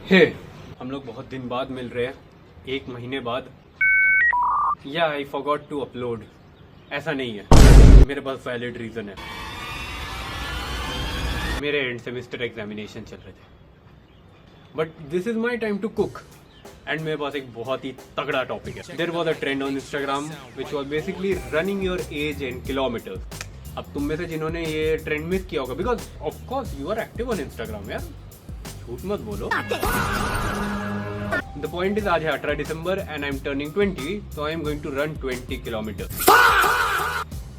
हे हम लोग बहुत दिन बाद मिल रहे हैं, 1 महीने बाद। या आई फॉरगॉट टू अपलोड। ऐसा नहीं है, मेरे पास वैलिड रीजन है। मेरे एंड सेमेस्टर एग्जामिनेशन चल रहे थे, but this is my time to cook. And मेरे पास एक बहुत ही तगड़ा टॉपिक है। There was a trend on Instagram which was basically running your age in kilometres. अब तुम में से जिन्होंने ये ट्रेंड मिस किया होगा, because of course you are active on Instagram यार, झूठ मत बोलो। द पॉइंट इज आज है 18 दिसंबर एंड आई एम टर्निंग 20, तो I am going to run 20 kilometre.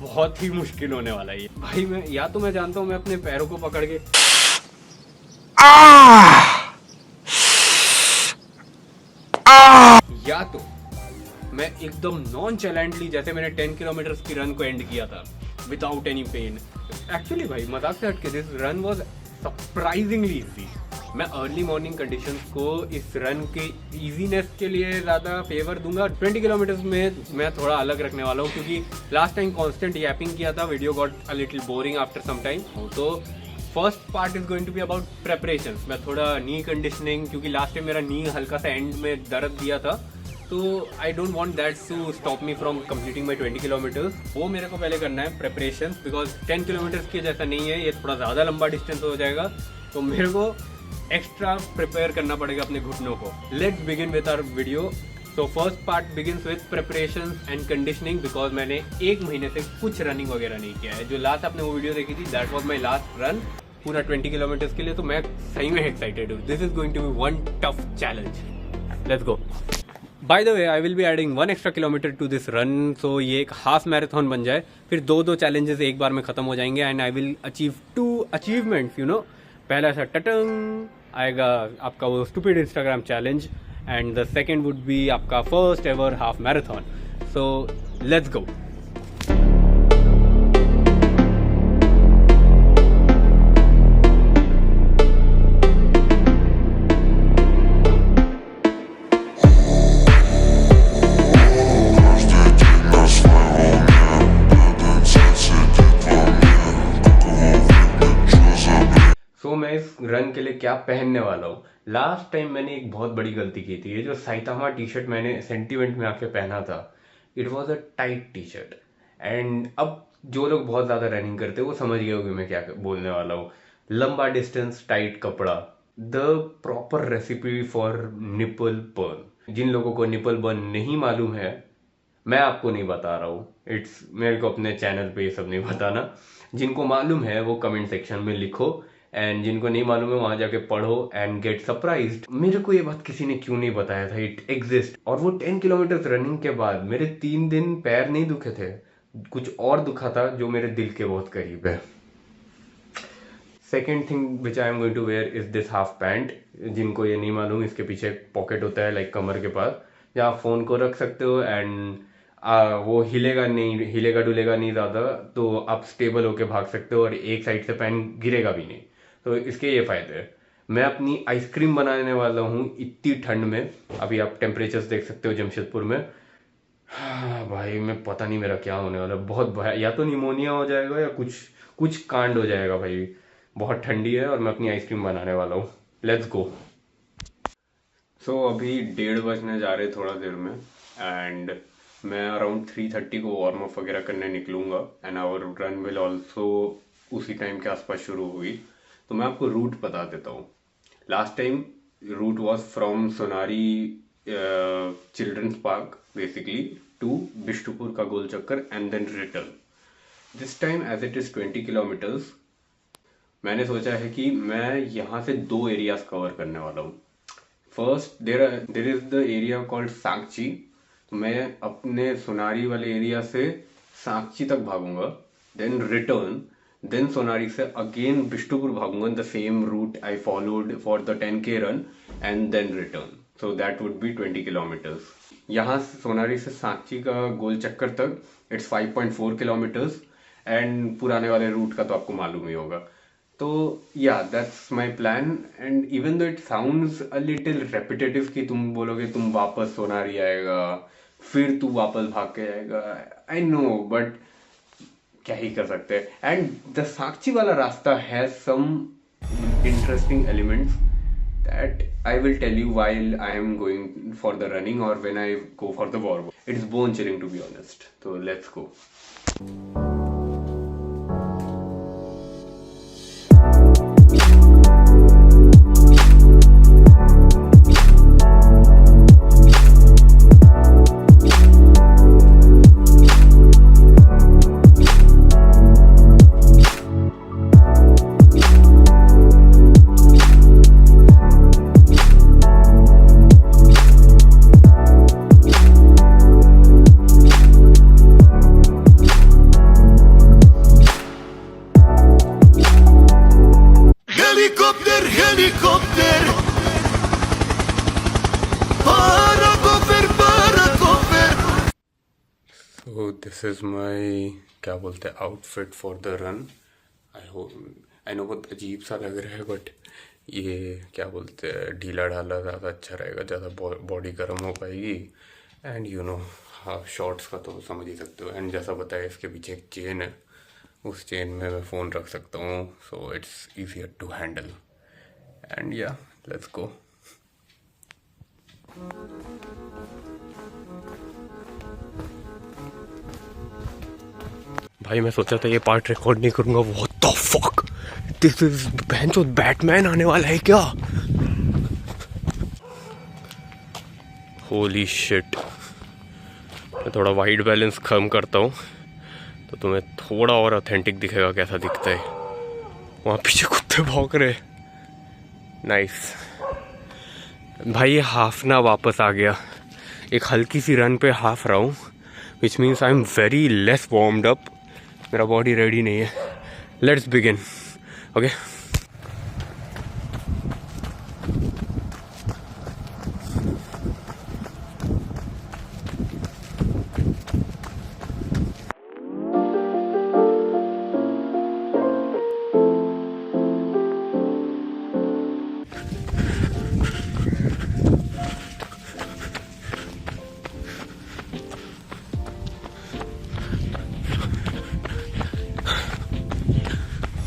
बहुत ही मुश्किल होने वाला है ये भाई। मैं या तो मैं जानता हूँ मैं अपने पैरों को पकड़ के या तो मैं एकदम नॉन चैलेंटली, जैसे मैंने 10 किलोमीटर की रन को एंड किया था विदाउट एनी पेन। एक्चुअली भाई मजाक से हटके this run was surprisingly easy. मैं अर्ली मॉर्निंग कंडीशंस को इस रन के इजीनेस के लिए ज़्यादा फेवर दूंगा। 20 किलोमीटर्स में मैं थोड़ा अलग रखने वाला हूँ, क्योंकि लास्ट टाइम कांस्टेंट यैपिंग किया था, video got a little boring after some time. तो first part is going to be about preparations. मैं थोड़ा नी कंडीशनिंग, क्योंकि लास्ट टाइम मेरा नी हल्का सा एंड में दर्द दिया था, तो I don't want that to stop me from completing my 20 kilometres. वो मेरे को पहले करना है प्रेपरेशन, बिकॉज 10 किलोमीटर्स के जैसा नहीं है ये, थोड़ा ज़्यादा लंबा डिस्टेंस हो जाएगा, तो मेरे को एक्स्ट्रा प्रिपेयर करना पड़ेगा अपने घुटनों को। Let's begin with our video. So first part begins with preparation and conditioning, because मैंने 1 महीने से कुछ रनिंग वगैरह नहीं किया है। जो लास्ट आपने वो वीडियो देखी थी, that was my last run पूरा 20 किलोमीटर्स के लिए, तो मैं सही में एक्साइटेड हूँ। This is going to be one tough challenge. Let's go. By the way I will be adding 1 extra kilometre to this run, so ये एक हाफ मैराथन बन जाए, फिर दो चैलेंजेस एक बार में खत्म हो जाएंगे and I will achieve 2 achievements, you know. पहला ऐसा टटंग आएगा आपका वो stupid Instagram challenge, and the second would be आपका first ever half marathon. So let's go. मैं इस रन के लिए क्या पहनने वाला हूँ। लास्ट टाइम मैंने एक बहुत बड़ी गलती की थी। ये जो साइतामा टी शर्ट मैंने सेंटिमेंट में आके पहना था, it was a tight T shirt. And अब जो लोग बहुत ज़्यादा रनिंग करते हैं वो समझ गए होंगे मैं क्या बोलने वाला हूँ। लंबा डिस्टेंस टाइट कपड़ा, the proper recipe for nipple burn. जिन लोगों को निपल बर्न नहीं मालूम है, मैं आपको नहीं बता रहा हूँ, इट्स मेरे को अपने चैनल पे ये सब नहीं बताना। जिनको मालूम है वो कमेंट सेक्शन में लिखो, एंड जिनको नहीं मालूम है वहां जाके पढ़ो एंड गेट सरप्राइज्ड। मेरे को ये बात किसी ने क्यों नहीं बताया था, इट एग्जिस्ट। और वो 10 किलोमीटर रनिंग के बाद मेरे 3 दिन पैर नहीं दुखे थे, कुछ और दुखा था जो मेरे दिल के बहुत करीब है। Second thing which I am going to wear is this half pant. जिनको ये नहीं मालूम, इसके पीछे एक पॉकेट होता है लाइक कमर के पास, जहाँ आप फोन को रख सकते हो एंड वो हिलेगा नहीं, हिलेगा डुलेगा नहीं ज़्यादा, तो आप स्टेबल होके भाग सकते हो और एक साइड से पैन गिरेगा भी नहीं। तो इसके ये फायदे हैं। मैं अपनी आइसक्रीम बनाने वाला हूँ इतनी ठंड में। अभी आप टेम्परेचर्स देख सकते हो जमशेदपुर में। हाँ भाई, मैं पता नहीं मेरा क्या होने वाला है। बहुत या तो निमोनिया हो जाएगा या कुछ कांड हो जाएगा भाई। बहुत ठंडी है और मैं अपनी आइसक्रीम बनाने वाला हूँ। Let's go. सो अभी 1:30 बजने जा रहे थोड़ा देर में, एंड मैं अराउंड 3:30 को वार्म अप वगैरह करने निकलूंगा and our run will also उसी टाइम के आसपास शुरू होगी। तो मैं आपको रूट बता देता हूँ। Last time route was from Sonari children's park basically to Bistupur का गोल चक्कर and then return. This time as it is 20 kilometres, मैंने सोचा है कि मैं यहाँ से 2 एरियाज कवर करने वाला हूँ। First there is the area called Sangchi. तो मैं अपने सोनारी वाले एरिया से सांगची तक भागूंगा, देन रिटर्न, देन सोनारी से अगेन बिष्टुपुर भागूंगा, the same route I followed for the 10K run, and then return. So that would be 20 kilometres. यहाँ से सोनारी से सांची का गोल चक्कर तक इट्स 5.4 किलोमीटर्स, एंड पुराने वाले रूट का तो आपको मालूम ही होगा। तो या that's my plan. And even though it sounds a little repetitive कि तुम बोलोगे तुम वापस सोनारी आएगा फिर तू वापस भाग के आएगा, आई नो, बट क्या ही कर सकते हैं। एंड द साक्षी वाला रास्ता has some interesting elements that I will tell you while I am going for the running or when I go for the warm. It's bone chilling to be honest. So let's go. So this is my क्या बोलते हैं outfit for the run. I know बहुत अजीब सा लग रहा है but ये क्या बोलते हैं ढीला ढाला ज़्यादा अच्छा रहेगा, ज़्यादा बॉडी गर्म हो पाएगी. एंड यू नो हाँ शॉर्ट्स का तो समझ ही सकते हो. एंड जैसा बताया इसके पीछे एक चेन है, उस चेन में मैं फ़ोन रख सकता हूँ. So it's easier to handle. And yeah let's go. भाई मैं सोचा था ये पार्ट रिकॉर्ड नहीं करूंगा. What the fuck, this is भैंचोद बैटमैन आने वाला है क्या? Holy shit. मैं थोड़ा वाइट बैलेंस कम करता हूँ तो तुम्हें थोड़ा और ऑथेंटिक दिखेगा कैसा दिखता है. वहाँ पीछे कुत्ते भौंक रहे. नाइस भाई. ये हाफ ना वापस आ गया. एक हल्की सी रन पे हाफ रहा हूँ, which means I am very less warmed up. मेरा बॉडी रेडी नहीं है. Let's begin. Okay.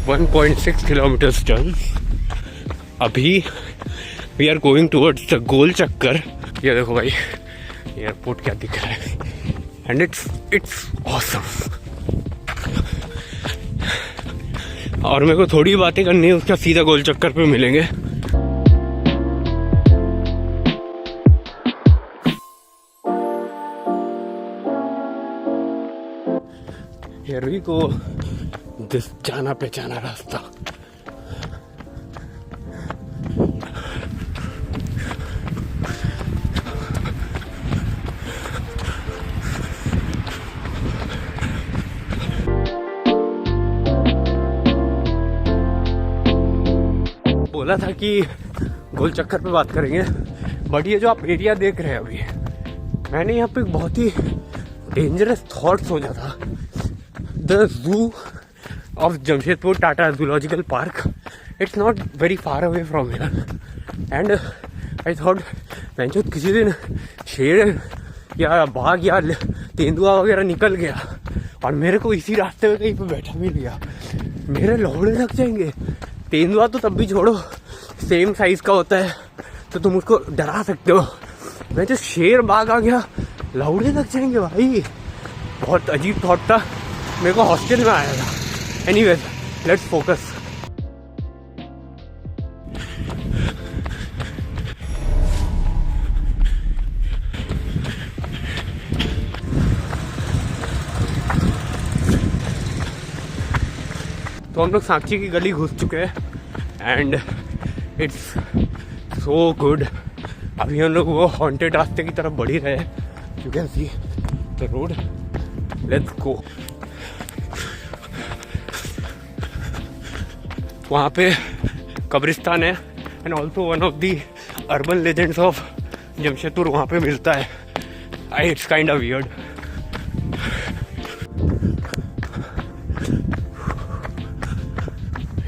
One 1.6 kilometres done. अभी we are going towards the गोल चक्कर. ये देखो भाई एयरपोर्ट क्या दिख रहा है. And it's awesome. और मेरे को थोड़ी बातें करनी है, उसका सीधा गोल चक्कर पे मिलेंगे. Here we go. दिस जाना पहचाना रास्ता. बोला था कि गोल चक्कर पे बात करेंगे, बट ये जो आप एरिया देख रहे हैं अभी, मैंने यहाँ पे बहुत ही डेंजरस थॉट सोचा था. The zoo of Jamshedpur Tata Zoological Park. It's not very far away from here. And I thought जो किसी दिन शेर या बाघ या तेंदुआ वगैरह निकल गया और मेरे को इसी रास्ते में कहीं पे बैठा भी लिया, मेरे लौड़े लग जाएंगे. तेंदुआ तो तब भी छोड़ो, सेम साइज का होता है तो तुम उसको डरा सकते हो. मैं जो शेर बाघ आ गया, लौड़े लग जाएंगे भाई. बहुत अजीब थॉट था. मेरे को हॉस्टल में आया था. Anyways, let's focus. तो हम लोग सांची की गली घुस चुके हैं एंड इट्स सो गुड. अभी हम लोग वो हॉन्टेड रास्ते की तरफ बढ़ ही रहे हैं. You can see the road. Let's go. वहाँ पे कब्रिस्तान है and also one of the urban legends of Jamshedpur वहाँ पे मिलता है. It's kind of weird.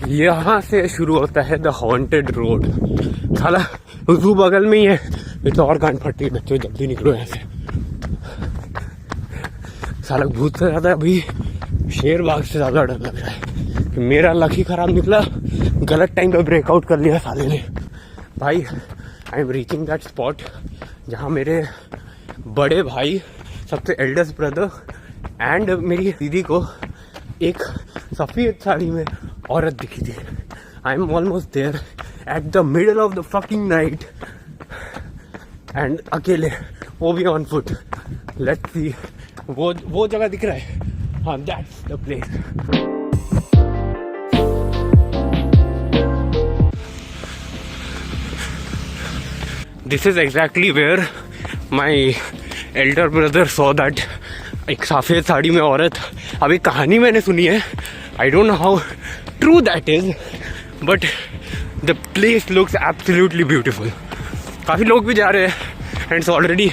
यहाँ से शुरू होता है द हॉन्टेड रोड. साला जू बगल में ही है. ये तो और कान फटी. बच्चों जल्दी निकलो यहाँ से. साला भूत से ज़्यादा अभी शेर बाघ से ज़्यादा डर लग रहा है. मेरा लक ही खराब निकला. गलत टाइम पे ब्रेकआउट कर लिया साले ने. भाई I am reaching that spot जहाँ मेरे बड़े भाई, सबसे एल्डेस्ट ब्रदर एंड मेरी दीदी को एक सफ़ेद साड़ी में औरत दिखी थी. I am almost there at the middle of the fucking night and अकेले, वो भी ऑन फुट. लेट्स सी, वो जगह दिख रहा है. हाँ, that's the place. This is exactly where my elder brother saw that. एक सफ़ेद साड़ी में औरत. अभी कहानी मैंने सुनी है, I don't know how true that is, but the place looks absolutely beautiful. काफ़ी लोग भी जा रहे हैं and it's already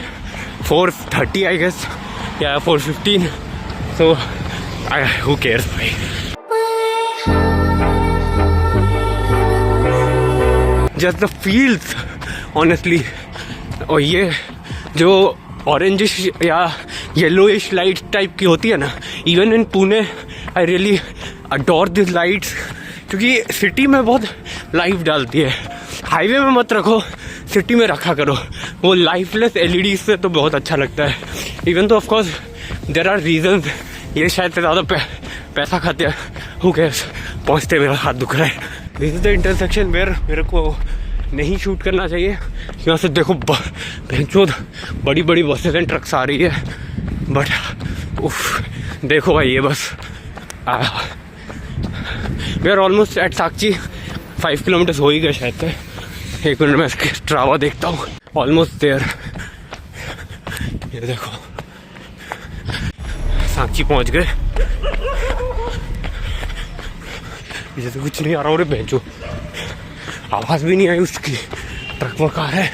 4:30 I guess या 4:15. सो हु केयर्स भाई. Just the feels honestly. और ये जो ऑरेंजिश या येलोइश लाइट टाइप की होती है ना, even in Pune I really adore this lights, क्योंकि सिटी में बहुत लाइफ डालती है. हाईवे में मत रखो, सिटी में रखा करो. वो लाइफलेस एलईडी से तो बहुत अच्छा लगता है. इवन तो ऑफकोर्स देर आर रीजन्स. ये शायद से ज़्यादा पैसा खाते हैं. Who cares. पहुँचते मेरा हाथ दुख रहा है. This is the intersection where मेरे को नहीं शूट करना चाहिए. यहाँ से देखो भैंचोद बड़ी बड़ी बसेस एंड ट्रक्स आ रही है. बट उफ, देखो भाई ये बस. We are almost at Sakshi. 5 kilometre हो ही गए शायद से. 1 मिनट में स्ट्रावा देखता हूँ. Almost there. ये देखो साक्षी पहुँच गए. पीछे से कुछ नहीं आ रहा. और भैंचो आवाज़ भी नहीं आई उसकी. ट्रक वक आ रहा है.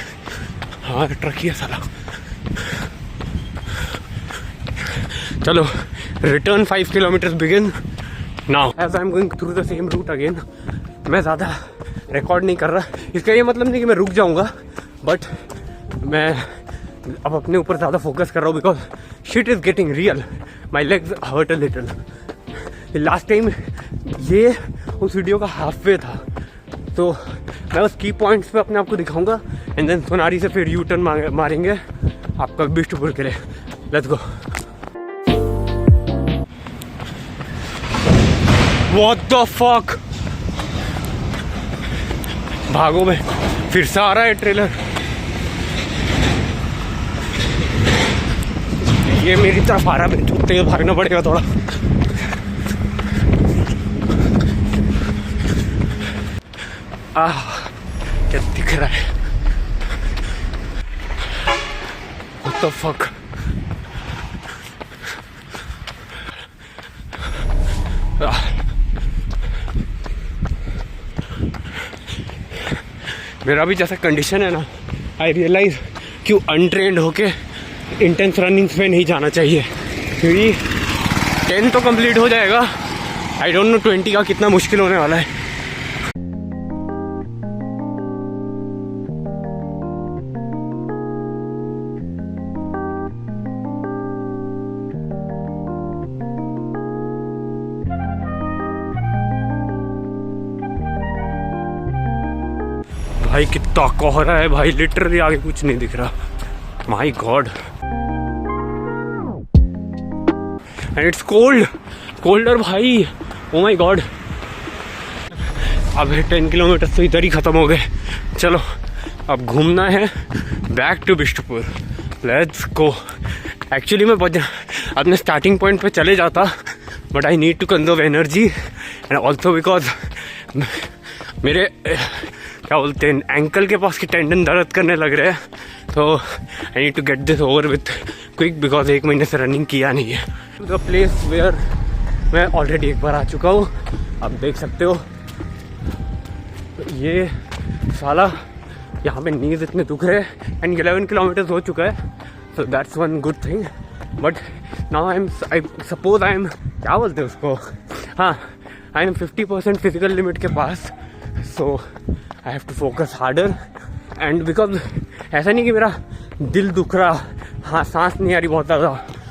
हाँ ट्रक ही है साला. चलो, return 5 kilometre begin now as I am going through the same route again. मैं ज़्यादा रिकॉर्ड नहीं कर रहा. इसका ये मतलब नहीं कि मैं रुक जाऊँगा, बट मैं अब अपने ऊपर ज़्यादा फोकस कर रहा हूँ because shit is getting real. My legs hurt a little. Last time ये उस वीडियो का हाफ वे था, तो मैं उस की पॉइंट्स पे अपने आप को दिखाऊंगा एंड देन सोनारी से फिर यू टर्न मारेंगे आपका बिष्टुपुर के लिए. Let's go. What the fuck. भागो में फिर से आ रहा है ट्रेलर. ये मेरी तरफ आ रहा है. तेज भागना पड़ेगा थोड़ा. क्या दिख रहा है. What the fuck. मेरा भी जैसा कंडीशन है ना, आई रियलाइज क्यों अनट्रेंड होके इंटेंस रनिंग्स पे नहीं जाना चाहिए. क्योंकि 10 तो कंप्लीट हो जाएगा. आई डोंट नो 20 का कितना मुश्किल होने वाला है. भाई कितना कोहरा है भाई. लिटरली आगे कुछ नहीं दिख रहा. My god. And it's cold. Colder भाई. Oh my god. अब 10 किलोमीटर तो इधर ही खत्म हो गए. चलो अब घूमना है back to Bistupur. Let's go. Actually मैं अपने स्टार्टिंग पॉइंट पे चले जाता, but I need to conserve energy and also because मेरे क्या बोलते हैं एंकल के पास की टेंडन दर्द करने लग रहे हैं. तो I need to get this over with quick because 1 महीने से रनिंग किया नहीं है. द प्लेस वेयर मैं ऑलरेडी एक बार आ चुका हूँ. आप देख सकते हो ये साला यहाँ पे नीज इतने दुख रहे हैं. एंड 11 किलोमीटर्स हो चुका है. So that's one good thing. But now I suppose I am क्या बोलते हैं उसको. हाँ, आई एम 50% फिजिकल लिमिट के पास. So I have to focus harder. And because ऐसा नहीं कि मेरा दिल दुख रहा, हाँ सांस नहीं आ रही बहुत ज़्यादा,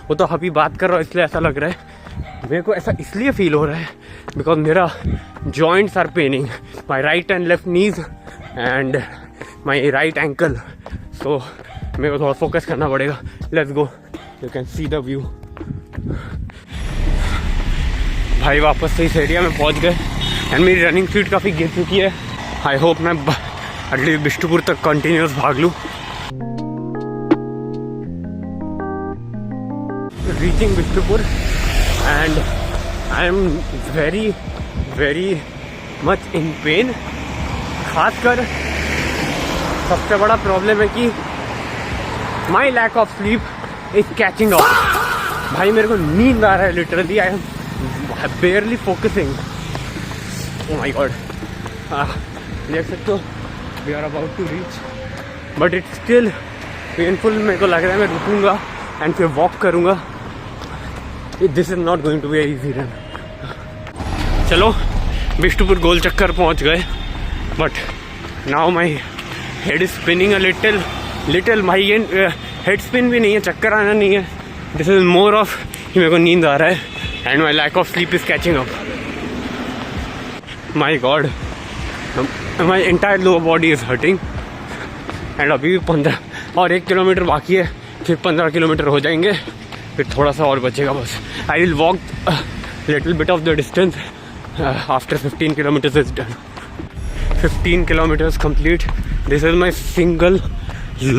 वो तो अभी बात कर रहा हूँ इसलिए ऐसा लग रहा है. मेरे को ऐसा इसलिए फील हो रहा है बिकॉज मेरा joints are paining, my right and left knees and my right ankle, so मेरे को थोड़ा फोकस करना पड़ेगा. Let's go, you can see the view. भाई वापस से इस एरिया में पहुंच गए एंड मेरी रनिंग स्पीड काफ़ी गिर चुकी है. आई होप मैं एटलीस्ट बिष्टुपुर तक कंटिन्यूस भाग लूँ. Reaching Bistupur and I am very very much in pain. खासकर सबसे बड़ा प्रॉब्लम है कि my lack of sleep is catching up. भाई मेरे को नींद आ रहा है literally. I am barely focusing. Oh my god. देख सकते हो we are about to reach, but it's still painful. मेरे को लग रहा है मैं रुकूंगा एंड फिर वॉक करूंगा. This is not going to be an easy run. चलो बिष्टुपुर गोल चक्कर पहुंच गए, but now my head is spinning a little. भाई ये हेड स्पिन भी नहीं है, चक्कर आना नहीं है. This is more of मेरे को नींद आ रहा है and my lack of sleep is catching up. My god, my entire lower body is hurting. and अभी भी 15 और 1 किलोमीटर बाकी है, फिर 15 किलोमीटर हो जाएंगे, फिर थोड़ा सा और बचेगा बस. I will walk a little bit of the distance after 15 kilometers is done. 15 kilometers complete. This is my single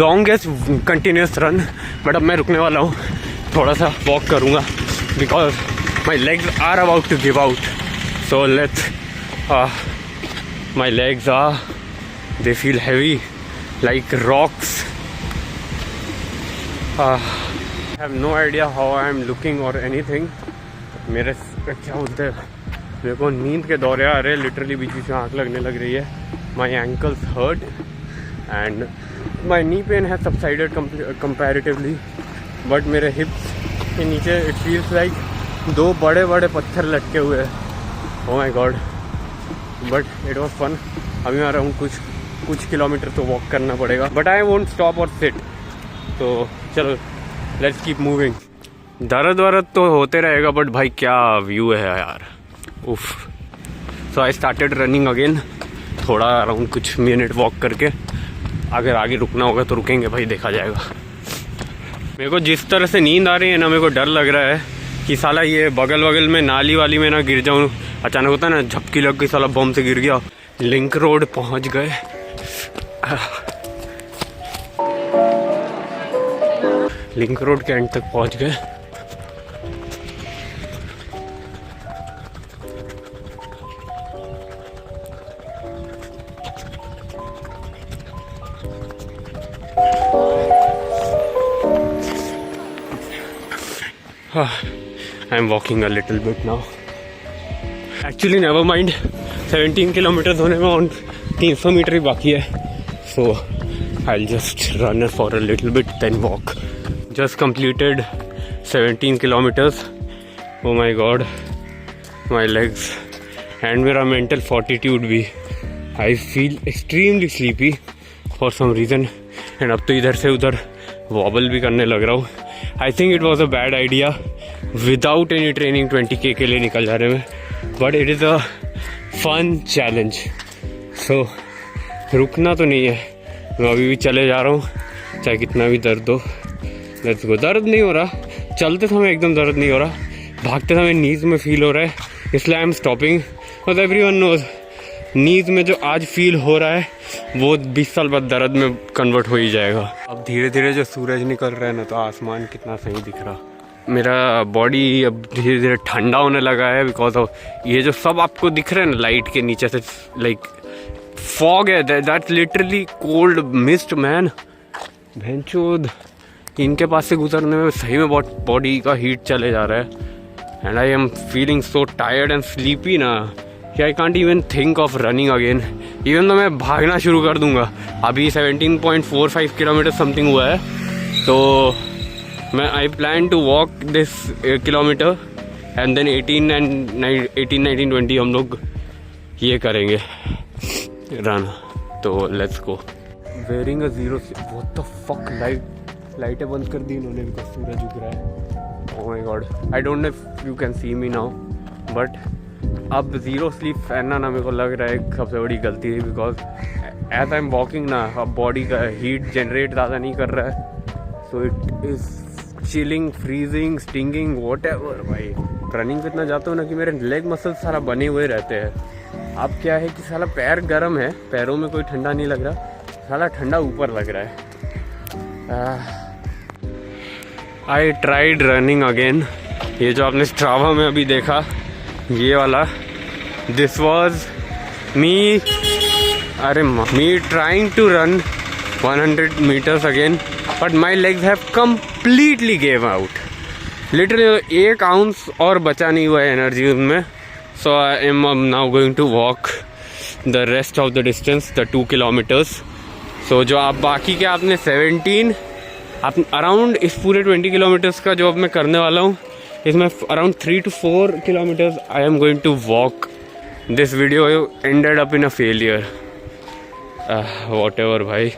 longest continuous run. but अब मैं रुकने वाला हूँ, थोड़ा सा वॉक करूँगा because my legs are about to give out. So my legs they feel heavy like rocks. I have no idea how I am looking or anything. मेरे क्या बोलते हैं, मेरे को नींद के दौरे आ रहे हैं लिटरली. बीच बीच में आँख लगने लग रही है. My ankles hurt and my knee pain has subsided comparatively, but मेरे hips के नीचे it feels like 2 बड़े बड़े पत्थर लटके हुए हैं. Oh my god, but it was fun. अभी मैं आ रहा हूँ, कुछ किलोमीटर तो वॉक करना पड़ेगा, but I won't stop or sit. तो चलो let's keep moving. दर्द तो होते रहेगा, बट भाई क्या व्यू है यार. उफ. So I started running again. थोड़ा अराउंड कुछ मिनट वॉक करके, अगर आगे रुकना होगा तो रुकेंगे भाई, देखा जाएगा. मेरे को जिस तरह से नींद आ रही है ना, मेरे को डर लग रहा है कि साला ये बगल में नाली वाली में ना गिर जाऊँ. अचानक होता है ना, झपकी लग गई, साला बम से गिर गया. लिंक रोड पहुंच गए. लिंक रोड के एंड तक पहुंच गए. I'm walking a little bit now. Actually, never mind. 17 kilometers होने में और 300 मीटर ही बाकी है. So I'll just run for a little bit, then walk. Just completed 17 kilometers. Oh my god, my legs and मेरा mental fortitude भी. I feel extremely sleepy for some reason. And अब तो इधर से उधर wobble भी करने लग रहा हूँ. I think it was a bad idea without any training 20k के लिए निकल जा रहे हैं, but it is a fun challenge. So रुकना तो नहीं है, मैं अभी भी चले जा रहा हूँ चाहे कितना भी दर्द हो. Let's go. दर्द नहीं हो रहा, चलते समय एकदम दर्द नहीं हो रहा, भागते समय नीज में फील हो रहा है, इसलिए I am stopping. But everyone knows knees में जो आज फील हो रहा है वो 20 साल बाद दर्द में कन्वर्ट हो ही जाएगा. अब धीरे धीरे जो सूरज निकल रहा है ना, तो आसमान कितना सही दिख रहा. मेरा बॉडी अब धीरे धीरे ठंडा होने लगा है बिकॉज ऑफ ये जो सब आपको दिख रहा है ना लाइट के नीचे से, लाइक फॉग है, that literally cold mist man. भैंचोद, इनके पास से गुजरने में सही में बहुत बॉडी का हीट चले जा रहा है. And I am feeling so tired and sleepy ना कि I can't even think of running again. Even तो मैं भागना शुरू कर दूंगा. अभी 17.45 किलोमीटर समथिंग हुआ है, तो मैं I plan to walk this kilometre and then 18, 19, 20 हम लोग ये करेंगे रन. तो let's go. Wearing a zero. What the fuck, लाइटें बंद कर दी इन्होंने बिकॉज सूरज उग रहा है. Oh my God, I don't know if you can C me now, but अब ज़ीरो स्लीप पहनना ना मेरे को लग रहा है सबसे बड़ी गलती थी because as I am walking ना, अब बॉडी का हीट जनरेट ज़्यादा नहीं कर रहा है, so it is chilling, freezing, stinging, what ever. भाई रनिंग पे इतना जाता हूँ ना कि मेरे लेग मसल्स सारा बने हुए रहते हैं। अब क्या है कि साला पैर गर्म है, पैरों में कोई ठंडा नहीं लग रहा, साला ठंडा ऊपर लग रहा है। I tried running again. ये जो आपने स्ट्रावा में अभी देखा, ये वाला, this was me trying to run 100 meters again, but my legs have completely gave out. Literally 1 ounce और बचा नहीं हुआ है एनर्जी उनमें। So I am now going to walk the rest of the distance, the 2 kilometers। सो जो आप बाकी के आपने 17 आप अराउंड इस पूरे 20 kilometers का जो अब मैं करने वाला हूँ, इसमें around 3 to 4 kilometers I am going to walk. This video ended up in a failure, whatever भाई,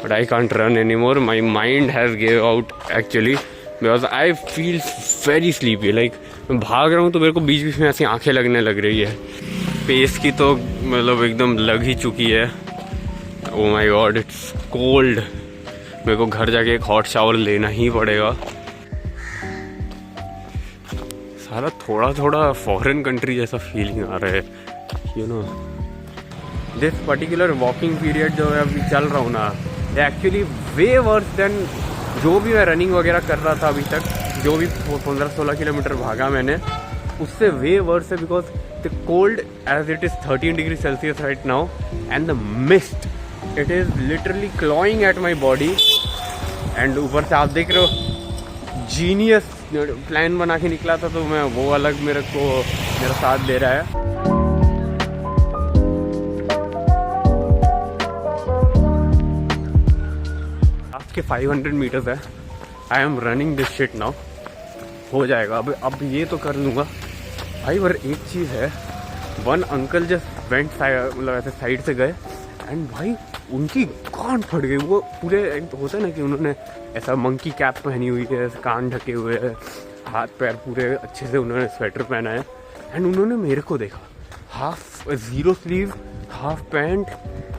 but I can't run any more. My mind has give out actually, because I feel very sleepy. Like मैं भाग रहा हूँ तो मेरे को बीच बीच में ऐसी आंखें लगने लग रही है। पेस की तो मतलब एकदम लग ही चुकी है। ओ माई गॉड, इट्स कोल्ड। मेरे को घर जाके एक हॉट शावर लेना ही पड़ेगा। सारा थोड़ा थोड़ा फॉरेन कंट्री जैसा फीलिंग आ रहा है, you know. This particular walking period जो मैं अभी चल रहा हूँ ना, एक्चुअली वे वर्स देन जो भी मैं रनिंग वगैरह कर रहा था अभी तक, जो भी 15-16 किलोमीटर भागा मैंने, उससे वे वर्स है। Because the cold as it is 13 degree Celsius right now, and the mist, it is literally clawing at my body. And ऊपर से आप देख रहे हो, जीनियस प्लान बना के निकला था, तो मैं वो अलग मेरा साथ दे रहा है। के 500 meters है। I am running this shit now. हो जाएगा अब ये तो कर लूँगा भाई। पर एक चीज़ है, वन अंकल जस्ट वेंट, मतलब ऐसे साइड से गए, एंड भाई उनकी कान फट गई। वो पूरे होता है ना कि उन्होंने ऐसा मंकी कैप पहनी हुई है, ऐसे कान ढके हुए है, हाथ पैर पूरे अच्छे से उन्होंने स्वेटर पहना है, एंड उन्होंने मेरे को देखा, half zero sleeve, half pant,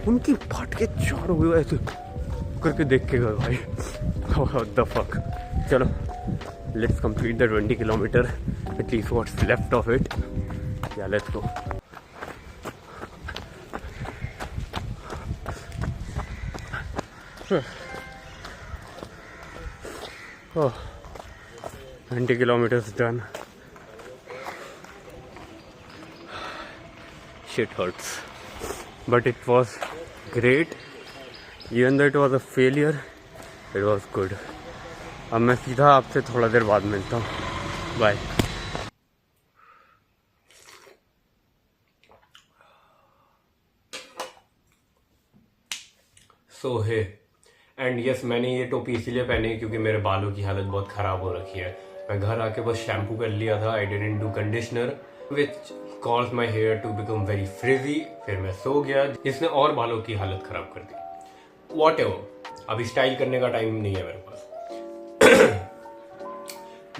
उनकी फट के चारों हुए ऐसे करके देख के गए भाई। What the fuck? चलो, let's complete the 20 kilometer, at least what's left of it. Yeah, let's go. Oh, 20 kilometers done. Shit hurts, but it was great. Even though it was a failure, it was good. अब मैं सीधा आपसे थोड़ा देर बाद मिलता हूँ। Bye. सो है and yes, मैंने ये टोपी इसीलिए पहनी क्योंकि मेरे बालों की हालत बहुत ख़राब हो रखी है। मैं घर आके बस शैम्पू कर लिया था, I didn't do conditioner, which cause my hair to become very frizzy. फिर मैं सो गया, जिसने और बालों की हालत ख़राब कर दी। वॉट एवर, अभी स्टाइल करने का टाइम नहीं है मेरे पास।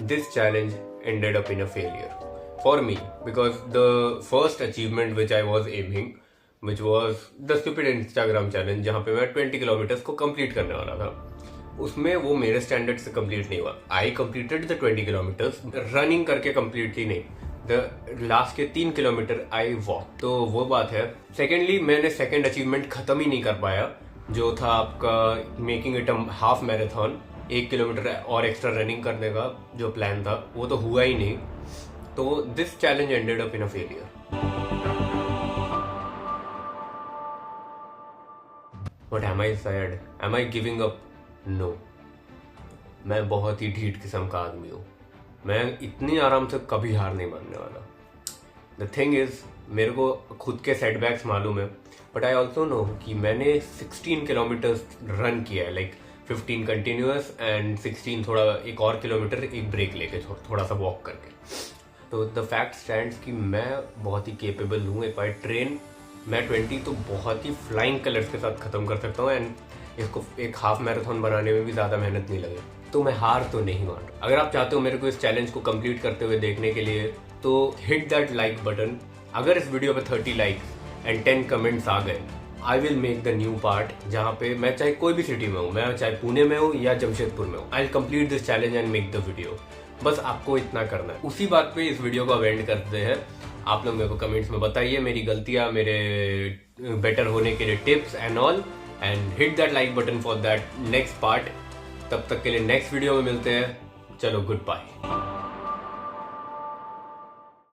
This challenge ended up in a failure for me, because the first achievement which I was aiming, which was the stupid Instagram challenge, जहाँ पे मैं 20 किलोमीटर्स को कंप्लीट करने वाला था, उसमें वो मेरे स्टैंडर्ड से कंप्लीट नहीं हुआ। I completed the 20 kilometres running करके, कंप्लीटली नहीं, द लास्ट के 3 किलोमीटर आई वॉक, तो वो बात है। सेकेंडली, मैंने सेकेंड अचीवमेंट खत्म ही नहीं कर पाया, जो था आपका making it a half marathon. 1 kilometre और एक्स्ट्रा रनिंग करने का जो प्लान था वो तो हुआ ही नहीं। तो this challenge ended up in a failure. But am I sad? Am I giving up? No. मैं बहुत ही ढीठ किस्म का आदमी हूँ। मैं इतनी आराम से कभी हार नहीं मानने वाला। द थिंग इज, मेरे को खुद के सेटबैक्स मालूम है, बट आई ऑल्सो नो कि मैंने 16 किलोमीटर्स रन किया है, लाइक 15 कंटिन्यूअस एंड 16 थोड़ा एक और किलोमीटर एक ब्रेक लेके थोड़ा सा वॉक करके। तो द फैक्ट स्टैंड्स कि मैं बहुत ही केपेबल हूँ। इफ आई ट्रेन, मैं 20 तो बहुत ही फ्लाइंग कलर्स के साथ ख़त्म कर सकता हूँ, एंड इसको एक हाफ मैराथन बनाने में भी ज़्यादा मेहनत नहीं लगे। तो मैं हार तो नहीं मान रहा। अगर आप चाहते हो मेरे को इस चैलेंज को कंप्लीट करते हुए देखने के लिए, तो हिट दैट लाइक बटन। अगर इस वीडियो पे 30 लाइक्स एंड 10 कमेंट्स आ गए I will make the new part, जहाँ पे मैं चाहे कोई भी सिटी में हूँ, मैं चाहे पुणे में हूँ या जमशेदपुर में हूँ, I will complete this challenge and make the video. बस आपको इतना करना है। उसी बात पे इस वीडियो को एंड करते हैं। आप लोग मेरे को कमेंट्स में बताइए मेरी गलतियाँ, मेरे बेटर होने के लिए tips and all, and hit that like button for that next part. तब तक के लिए नेक्स्ट वीडियो में मिलते हैं। चलो, गुड बाय।